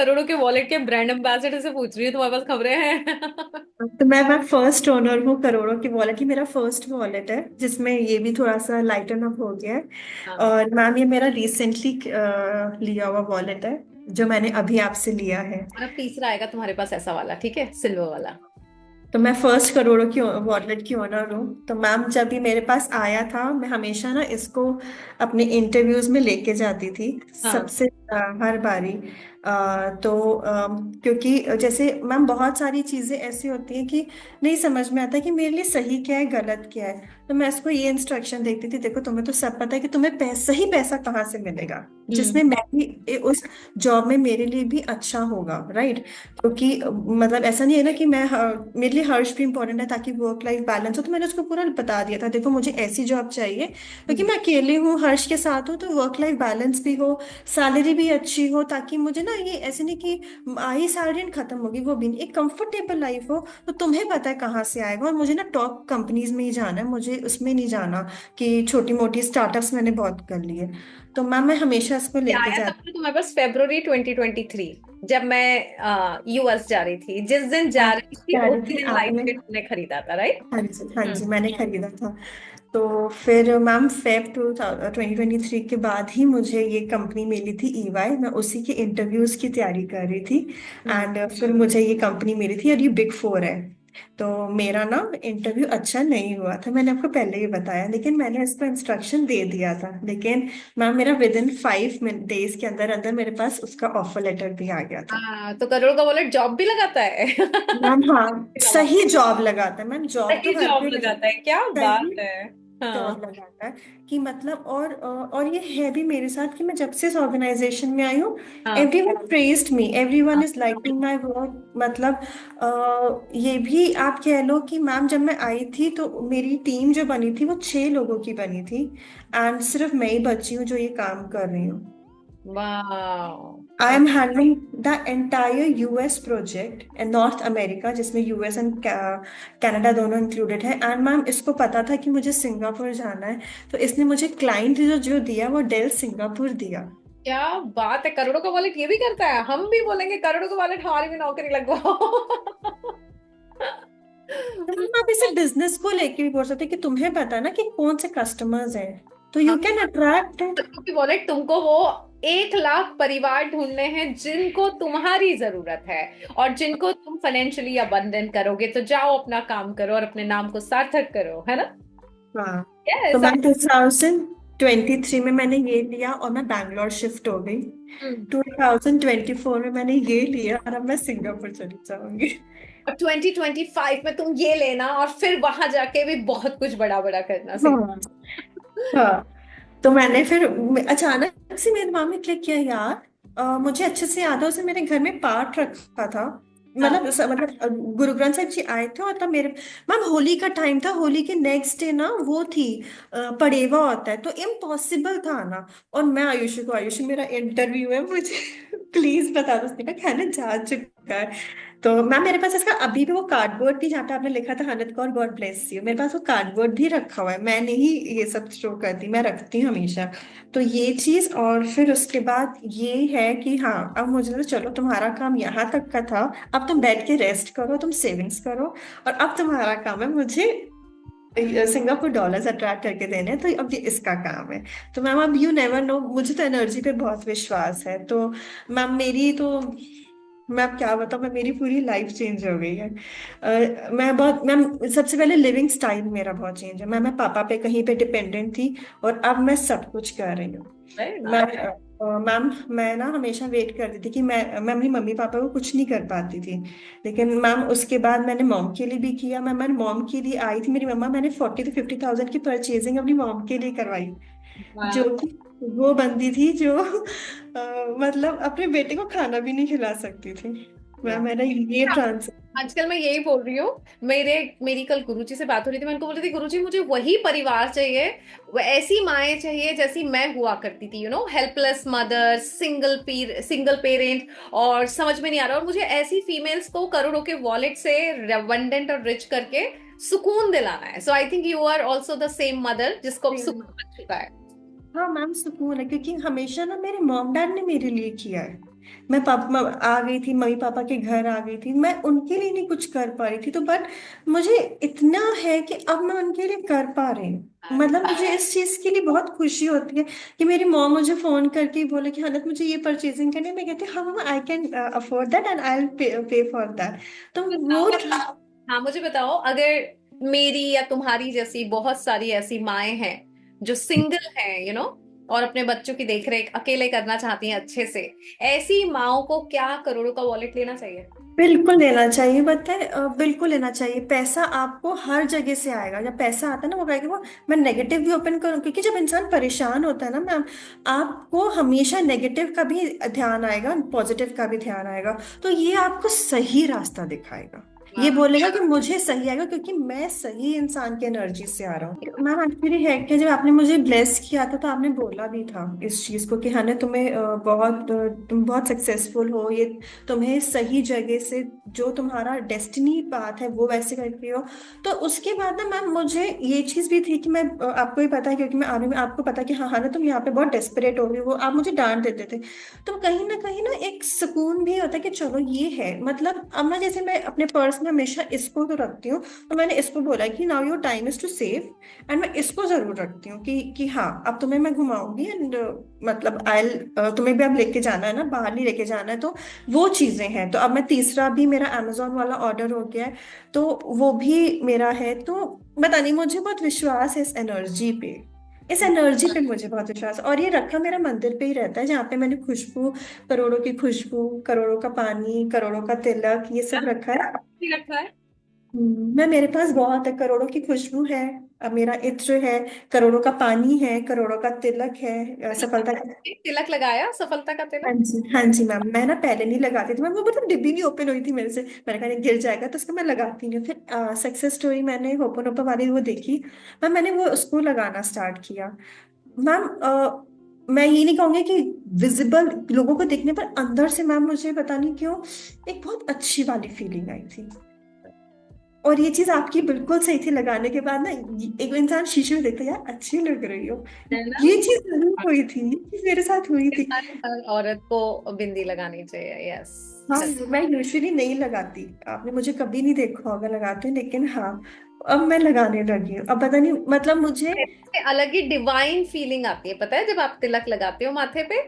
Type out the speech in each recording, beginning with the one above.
करोड़ों के वॉलेट के ब्रांड एम्बेसडर से पूछ रही हूँ, तुम्हारे पास खबरें हैं? तो मैं फर्स्ट ओनर हूँ करोड़ों की वॉलेट की। मेरा फर्स्ट वॉलेट है जिसमें ये भी थोड़ा सा लाइटन अप हो गया है। हाँ। और मैम ये मेरा रिसेंटली लिया हुआ वॉलेट है जो मैंने अभी आपसे लिया है। और अब तीसरा आएगा तुम्हारे पास ऐसा वाला, ठीक है, सिल्वर वाला। तो मैं फर्स्ट करोड़ों की वॉलेट की ओनर हूँ। तो मैम जब भी मेरे पास आया था मैं हमेशा ना इसको अपने इंटरव्यूज में लेके जाती थी हाँ। सबसे हर बारी। क्योंकि जैसे मैम बहुत सारी चीजें ऐसी होती हैं कि नहीं समझ में आता कि मेरे लिए सही क्या है गलत क्या है। तो मैं इसको ये इंस्ट्रक्शन देखती थी, देखो तुम्हें तो सब पता है कि तुम्हें सही पैसा कहाँ से मिलेगा हम्म। जिसमें मैं भी उस जॉब में मेरे लिए भी अच्छा होगा, राइट। क्योंकि मतलब ऐसा नहीं है ना कि मेरे लिए हर्ष भी इंपॉर्टेंट है ताकि वर्क लाइफ बैलेंस हो। तो मैंने उसको पूरा बता दिया था, देखो मुझे ऐसी जॉब चाहिए क्योंकि हम्म। मैं अकेली हूँ, हर्ष के साथ हूँ, तो वर्क लाइफ बैलेंस भी हो, सैलरी भी अच्छी हो, ताकि मुझे ना ये ऐसे नहीं कि आई सैलरी खत्म होगी वो भी नहीं, एक कंफर्टेबल लाइफ हो। तो तुम्हें पता है कहाँ से आएगा, और मुझे ना टॉप कंपनीज में ही जाना है, मुझे उसमें नहीं जाना कि छोटी मोटी स्टार्टअप्स मैंने बहुत कर लिए। तो मैम मैं हमेशा इसको ये लेके आया जाती। तब तो तुम्हारे पास February 2023, जब मैं यूएस जा रही थी, जिस दिन जा आप रही थी कह रही उसी थी दिन आपने। लाइफ तुमने खरीदा था, राइट? हाँ जी हाँ जी, मैंने खरीदा था। तो फिर मैम फेब 2023 के बाद ही मुझे ये कंपनी मिली थी ईवाई। मैं उसी के इंटरव्यूज की तैयारी कर रही थी हम्म। एंड फिर मुझे ये कंपनी मिली थी, और ये बिग फोर है। तो मेरा ना इंटरव्यू अच्छा नहीं हुआ था, मैंने आपको पहले ही बताया, लेकिन मैंने इसको इंस्ट्रक्शन दे दिया था। लेकिन मैम मेरा विद इन 5 डेज के अंदर अंदर मेरे पास उसका ऑफर लेटर भी आ गया था। हाँ, तो करोड़ का वॉलेट जॉब भी लगाता है। मैम हाँ, सही जॉब लगाता है मैम, जॉब तो सही हर जॉब कोई लगाता है, क्या लगाता है। बात सही है। हाँ। जॉब लगाता है कि मतलब, और ये है भी मेरे साथ कि मैं जब से इस ऑर्गेनाइजेशन में आई हूँ, हाँ। एवरीवन प्रेज्ड मी, एवरीवन हाँ। Is liking my work. मतलब ये भी आप कह लो कि मैम जब मैं आई थी तो मेरी टीम जो बनी थी वो 6 लोगों की बनी थी, एंड सिर्फ मैं ही बची हूँ जो ये काम कर रही हूँ। आई वाह। Am handling the entire US project in north America, जिसमें यूएस एंड कनाडा दोनों इंक्लूडेड है। एंड मैम इसको पता था कि मुझे सिंगापुर जाना है, तो इसने मुझे क्लाइंट जो जो दिया वो डेल सिंगापुर दिया। क्या बात है, करोड़ों का वॉलेट ये भी करता है, हम भी बोलेंगे करोड़ों का वॉलेट हमारी भी नौकरी लगवाओ। तो मैम आप इसे बिजनेस को लेके भी बोल सकते हैं कि तुम्हें पता है ना कि कौन से कस्टमर्स हैं, तो यू कैन अट्रैक्ट इट। करोड़ों की वॉलेट तुमको वो 1 लाख परिवार ढूंढने हैं जिनको तुम्हारी जरूरत है, और जिनको तुम फाइनेंशियली अबंडन करोगे, तो जाओ अपना काम करो और अपने नाम को सार्थक करो, है ना? हाँ। तो यस। मैम 2023 में मैंने ये लिया और मैं बैंगलोर शिफ्ट हो गई। 2024 में मैंने ये लिया और अब मैं सिंगापुर चली जाऊंगी। और 2025 में तुम ये लेना और फिर वहां जाके भी बहुत कुछ बड़ा बड़ा करना हाँ। हाँ। तो मैंने फिर अचानक से मेरे दिमाग में क्लिक किया यार, मुझे अच्छे से याद है उसे मेरे घर में पाठ रखा था। हाँ। मतलब गुरु ग्रंथ साहिब जी आए थे और तब मेरे मैम होली का टाइम था, होली के नेक्स्ट डे ना वो थी पड़ेवा होता है, तो इम्पॉसिबल था आना। और मैं आयुषी को, आयुषी मेरा इंटरव्यू है, मुझे प्लीज बता दो। उसने कहा कहना जा चुका है। तो मैम मेरे पास इसका अभी भी वो कार्डबोर्ड भी, जहाँ पे आपने लिखा था हनत कौर गॉड ब्लेस यू, मेरे पास वो कार्डबोर्ड भी रखा हुआ है। मैं नहीं ये सब शो करती, मैं रखती हूँ हमेशा। तो ये चीज, और फिर उसके बाद ये है कि हाँ अब मुझे तो चलो तुम्हारा काम यहाँ तक का था, अब तुम बैठ के रेस्ट करो, तुम सेविंग्स करो, और अब तुम्हारा काम है मुझे सिंगापुर डॉलर्स अट्रैक्ट करके देने हैं, तो अब ये इसका काम है। तो मैम अब यू नेवर नो, मुझे तो एनर्जी पे बहुत विश्वास है। तो मैम मेरी तो, मैं अब क्या बताऊँ, मैं मेरी पूरी लाइफ चेंज हो गई है। मैं बहुत मैम, सबसे पहले लिविंग स्टाइल मेरा बहुत चेंज है। मैं पापा पे कहीं पे डिपेंडेंट थी, और अब मैं सब कुछ कर रही हूँ। वेरी मैं नाइस। मैम मैं ना हमेशा वेट करती थी कि मैं अपनी मम्मी पापा को कुछ नहीं कर पाती थी, लेकिन मैम उसके बाद मैंने मॉम के लिए भी किया। मैंने मॉम के लिए आई थी मेरी मम्मा, मैंने 40 to 50 thousand की परचेजिंग अपनी मॉम के लिए करवाई, जो कि वो बंदी थी जो मतलब अपने बेटे को खाना भी नहीं खिला सकती थी। मैंने ये ट्रांस। आजकल मैं यही बोल रही हूँ। मेरी कल गुरुजी से बात हो रही थी, मैं उनको बोल रही थी, गुरुजी मुझे वही परिवार चाहिए, वो ऐसी माएँ चाहिए जैसी मैं हुआ करती थी, हेल्पलेस मदर, सिंगल पेरेंट, और समझ में नहीं आ रहा, और मुझे ऐसी फीमेल्स को करोड़ों के वॉलेट से रेवंडेंट और रिच करके सुकून दिलाना है। So I think you are also the same mother जिसको अब सुकून मिल चुका है। हाँ मैम सुकून है, क्योंकि हमेशा ना मेरे मॉम डैड ने मेरे लिए किया है। मैं आ गई थी, मम्मी पापा के घर आ गई थी, मैं उनके लिए नहीं कुछ कर पा रही थी, तो बट मुझे इतना है कि अब मैं उनके लिए कर पा रही हूँ। मतलब मुझे इस चीज के लिए बहुत खुशी होती है कि मेरी मॉम मुझे फोन करके ही बोले कि हनत मुझे ये परचेजिंग करनी है, मैं कहती हूँ हाँ mamma, I can afford that and I will pay for that. तो वो बताओ, हाँ मुझे बताओ, अगर मेरी या तुम्हारी जैसी बहुत सारी ऐसी माएं हैं जो सिंगल हैं, और अपने बच्चों की देखरेख अकेले करना चाहती हैं अच्छे से, ऐसी माओं को क्या करोड़ों का वॉलेट लेना चाहिए? बिल्कुल लेना चाहिए, बताए बिल्कुल लेना चाहिए। पैसा आपको हर जगह से आएगा। जब पैसा आता है ना, वो कहेगा वो, मैं नेगेटिव भी ओपन करूँ, क्योंकि जब इंसान परेशान होता है ना मैम, आपको हमेशा नेगेटिव का भी ध्यान आएगा, पॉजिटिव का भी ध्यान आएगा। तो ये आपको सही रास्ता दिखाएगा, ये वाह। बोलेगा कि मुझे सही आएगा क्योंकि मैं सही इंसान की एनर्जी से आ रहा हूँ। मैम एक्चुअली है कि जब आपने मुझे ब्लेस किया था, तो आपने बोला भी था इस चीज को कि हाँ ना, तुम बहुत सक्सेसफुल हो, ये तुम्हें सही जगह से, जो तुम्हारा डेस्टिनी पाथ है वो वैसे करती हो। तो उसके बाद ना मैम, मुझे ये चीज भी थी कि मैं आपको ही पता है, क्योंकि मैं आर्मी में, आपको पता है कि हाँ हाँ ना, तुम यहाँ पे बहुत डेस्परेट हो रही हो, आप मुझे डांट देते थे। तो कहीं ना एक सुकून भी होता है कि चलो ये है, मतलब अब ना, जैसे मैं अपने पर्स में हमेशा इसको तो रखती हूँ, तो मैंने इसको बोला कि now your time is to save, and मैं इसको जरूर रखती हूँ कि हाँ, अब तुम्हें मैं घुमाऊंगी, एंड मतलब आई, तुम्हें भी अब लेके जाना है ना, बाहर नहीं लेके जाना है, तो वो चीजें हैं। तो अब मैं तीसरा भी, मेरा अमेजोन वाला ऑर्डर हो गया है, तो वो भी मेरा है। तो पता नहीं, मुझे बहुत विश्वास है इस एनर्जी पे, इस एनर्जी पे मुझे बहुत विश्वास है। और ये रखा मेरा मंदिर पे ही रहता है, जहाँ पे मैंने खुशबू, करोड़ों की खुशबू, करोड़ों का पानी, करोड़ों का तिलक, ये सब रखा है। ठीक रखा है। मैं, मेरे पास बहुत है, करोड़ों की खुशबू है, अब मेरा इत्र है, करोड़ों का पानी है, करोड़ों का तिलक है, सफलता का। तिलक लगाया, सफलता का हाँ तिलक। जी, हाँ जी मैम, मैं ना पहले नहीं लगाती थी मैम, वो मतलब डिब्बी नहीं ओपन हुई थी मेरे से, मैंने कहा नहीं, गिर जाएगा, तो उसको मैं लगाती नहीं हूँ। फिर सक्सेस स्टोरी मैंने होपन वाली वो देखी मैम, मैंने वो उसको लगाना स्टार्ट किया। मैम मैं ये नहीं कहूंगी कि विजिबल लोगों को देखने पर, अंदर से मैम मुझे पता नहीं क्यों एक बहुत अच्छी वाली फीलिंग आई थी। और ये चीज आपकी बिल्कुल सही थी, लगाने के बाद ना एक इंसान शीशे में देखता है, यार अच्छी लग रही हो। है ना? ये चीज जरूर हुई थी, ये चीज मेरे साथ हुई थी। हर औरत को बिंदी लगानी चाहिए, यस। हाँ, मैं यूजुअली नहीं लगाती, आपने मुझे कभी नहीं देखा होगा लगाते, लेकिन हाँ, अब मैं लगाने लगी हूँ। अब पता नहीं, मतलब मुझे अलग ही डिवाइन फीलिंग आती है, पता है, जब आप तिलक लगाते हो माथे पे।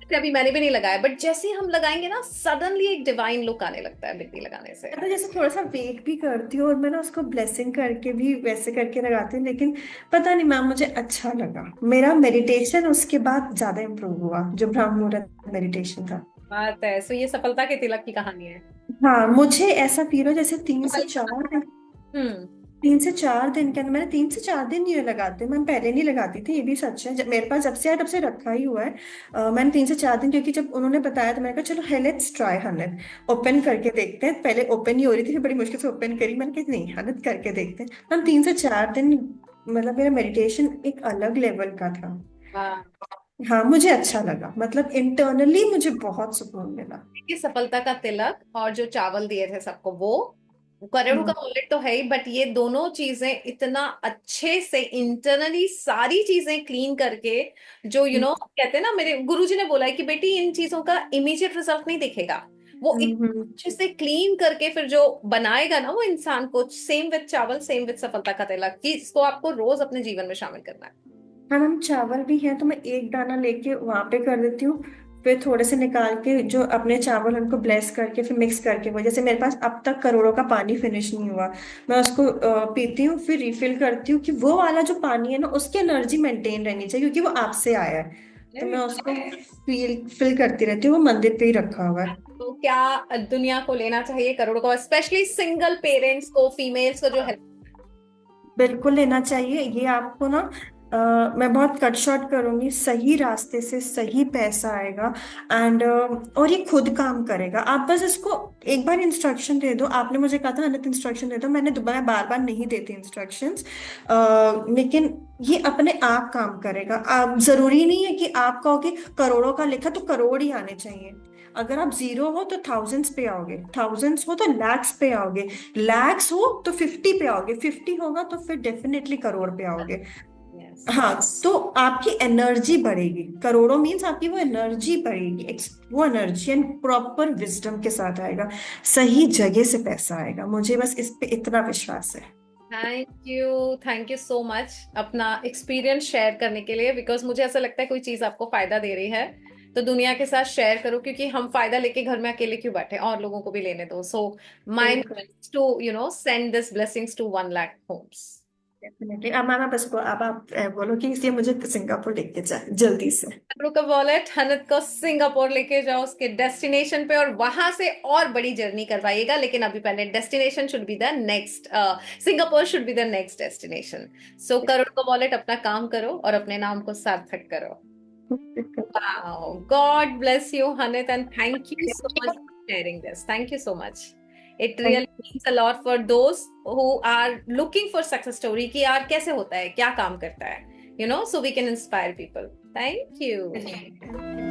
अभी मैंने भी नहीं लगाया, बट जैसे ही हम लगाएंगे ना, सडनली एक डिवाइन लुक आने लगता है बिंदी लगाने से। मैं तो जैसे थोड़ा सा वेट भी करती हूँ, और मैं ना उसको ब्लेसिंग करके भी वैसे करके लगाती हूँ, लेकिन पता नहीं मैम, मुझे अच्छा लगा। मेरा मेडिटेशन उसके बाद ज्यादा इम्प्रूव हुआ, जो ब्रह्म मुहूर्त मेडिटेशन था। बात है, सो ये सफलता के तिलक की कहानी है। हाँ, मुझे ऐसा फील हो जैसे 3 से 4 दिन, हम्म। 3 से 4 दिन के अंदर, मैंने 3 से 4 दिन ये लगाते, मैं पहले नहीं लगाती थी, ये भी सच है। जब मेरे पास जब से आया, तब से रखा ही हुआ है। मैंने 3 से 4 दिन, क्योंकि जब उन्होंने बताया, तो मैंने कहा चलो है, लेट्स ट्राई हनत, ओपन करके देखते हैं। पहले ओपन ही हो रही थी, फिर बड़ी मुश्किल से ओपन करी, मैंने कहा नहीं, हनत करके देखते हैं। हम 3 से 4 दिन, मतलब मेरा मेडिटेशन एक अलग लेवल का था। हाँ, हाँ, मुझे अच्छा लगा, मतलब इंटरनली मुझे बहुत सुकून मिला। ये सफलता का तिलक और जो चावल दिए थे सबको, वो करोड़ों का हम्म, वॉलेट तो है ही, बट ये दोनों चीजें इतना अच्छे से इंटरनली सारी चीजें क्लीन करके, जो कहते हैं ना, मेरे गुरुजी ने बोला है कि बेटी, इन चीजों का इमीडिएट रिजल्ट नहीं दिखेगा, वो हम्म, इतने अच्छे से क्लीन करके फिर जो बनाएगा ना वो इंसान को, सेम विद चावल, सेम विद सफलता का तिलक, कि इसको आपको रोज अपने जीवन में शामिल करना है। हाँ मैम, चावल भी है, तो मैं एक दाना लेके वहां पे कर देती हूँ, फिर थोड़े से निकाल के जो अपने चावल, उनको ब्लेस करके फिर मिक्स करके, वो जैसे मेरे पास अब तक करोड़ों का पानी फिनिश नहीं हुआ, मैं उसको पीती हूँ, फिर रिफिल करती हूँ कि वो वाला जो पानी है ना, उसकी एनर्जी मेंटेन रहनी चाहिए, क्योंकि वो आपसे आया है। तो मैं उसको फिल करती रहती हूँ, वो मंदिर पे ही रखा हुआ है। तो क्या दुनिया को लेना चाहिए करोड़ों का, स्पेशली सिंगल पेरेंट्स को, फीमेल्स को जो हेल्प। बिल्कुल लेना चाहिए। ये आपको ना, मैं बहुत कट शॉर्ट करूंगी, सही रास्ते से सही पैसा आएगा, एंड और ये खुद काम करेगा। आप बस इसको एक बार इंस्ट्रक्शन दे दो। आपने मुझे कहा था अनंत इंस्ट्रक्शन दे दो, मैंने दोबारा बार बार नहीं देती इंस्ट्रक्शंस, लेकिन ये अपने आप काम करेगा। आप, जरूरी नहीं है कि आप कहोगे करोड़ों का लिखा तो करोड़ ही आने चाहिए। अगर आप जीरो हो तो थाउजेंड्स पे आओगे, थाउजेंड्स हो तो लैक्स पे आओगे, लैक्स हो तो 50 पे आओगे, 50 होगा तो फिर डेफिनेटली करोड़ पे आओगे। हाँ, तो आपकी एनर्जी बढ़ेगी, करोड़ों मीन्स आपकी वो एनर्जी बढ़ेगी, वो एनर्जी एंड प्रॉपर विजडम के साथ आएगा, सही जगह से पैसा आएगा, मुझे बस इस पे इतना विश्वास है। थैंक यू सो मच अपना एक्सपीरियंस शेयर करने के लिए, बिकॉज मुझे ऐसा लगता है कोई चीज आपको फायदा दे रही है तो दुनिया के साथ शेयर करो, क्योंकि हम फायदा लेके घर में अकेले क्यों बैठे, और लोगों को भी लेने दो। सो माय बिल्कुल। Mission to send this blessings to 1 lakh homes. Definitely. अब मैम, बस अब आप बोलो कि इसलिए मुझे सिंगापुर लेके जाए जल्दी से। का वॉलेट हनत को सिंगापुर लेके जाओ उसके डेस्टिनेशन पे, और वहां से और बड़ी जर्नी करवाइएगा, लेकिन अभी पहले destination should be the next, Singapore should be the next destination. So crore का वॉलेट अपना काम करो और अपने नाम को सार्थक करो। Wow. God bless you, Hanit, and thank you so much for sharing this. Thank you so much. It really means a lot for those who are looking for success story कि यार कैसे होता है, क्या काम करता है, so we can inspire people. Thank you. Thank you.